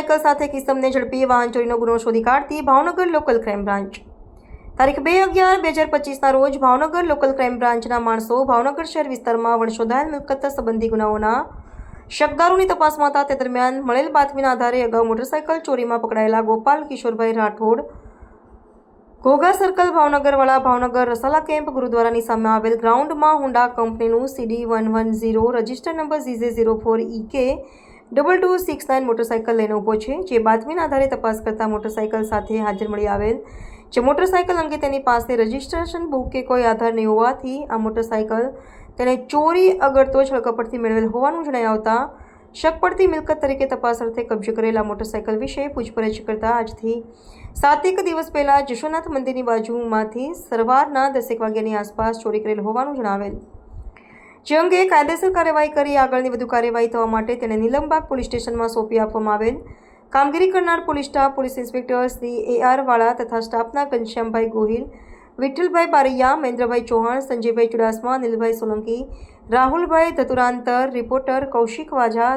Motorcycle સાથે કિસમને ઝડપી વાહન ચોરીનો ગુનો શોધી કાઢતી ભાવનગર લોકલ ક્રાઇમ બ્રાન્ચ। તારીખ 2/11/2025ના રોજ ભાવનગર લોકલ ક્રાઇમ બ્રાન્ચના માણસો ભાવનગર શહેર વિસ્તારમાં વણશોધાયેલ મિલકત સંબંધી ગુનાઓના શકદારોની તપાસમાં હતા। તે દરમિયાન મળેલ બાતમીના આધારે અગાઉ મોટરસાઇકલ ચોરીમાં પકડાયેલા ગોપાલ કિશોરભાઈ રાઠોડ ઘોઘા સર્કલ ભાવનગરવાળા ભાવનગર રસાલા કેમ્પ ગુરુદ્વારાની સામે આવેલ ગ્રાઉન્ડમાં હોન્ડા કંપનીનું CD110 register number ZZ04EK2269 motorcycle લઈને ઊભો છે। જે બાતમીના આધારે તપાસ કરતા મોટરસાઇકલ સાથે હાજર મળી આવેલ જે મોટરસાઇકલ અંગે તેની પાસે રજિસ્ટ્રેશન બુક કે કોઈ આધાર નહીં હોવાથી આ મોટરસાઇકલ તેને ચોરી અગરતો છળકપટથી મેળવેલ હોવાનું જણાઈ આવતા શક પડતી મિલકત તરીકે તપાસ અર્થે કબજે કરેલા મોટરસાઇકલ વિશે પૂછપરછ કરતા આજથી 7 દિવસ પહેલા જશોનાથ મંદિરની બાજુમાંથી સવારના 10 વાગ્યાની આસપાસ ચોરી કરેલ હોવાનું જણાવેલ, જે અંગે કાયદેસર કાર્યવાહી કરી આગળની વધુ કાર્યવાહી થવા માટે તેને નીલમબાગ પોલીસ સ્ટેશનમાં સોંપી આપવામાં આવેલ। કામગીરી કરનાર police staff police inspector Shri AR વાળા તથા સ્ટાફના ઘનશ્યામભાઈ ગોહિલ, વિઠ્ઠલભાઈ બારૈયા, મહેન્દ્રભાઈ ચૌહાણ, સંજયભાઈ ચુડાસમા, નીલભાઈ સોલંકી, રાહુલભાઈ ધતુરાંતર, રિપોર્ટર કૌશિક વાઝા।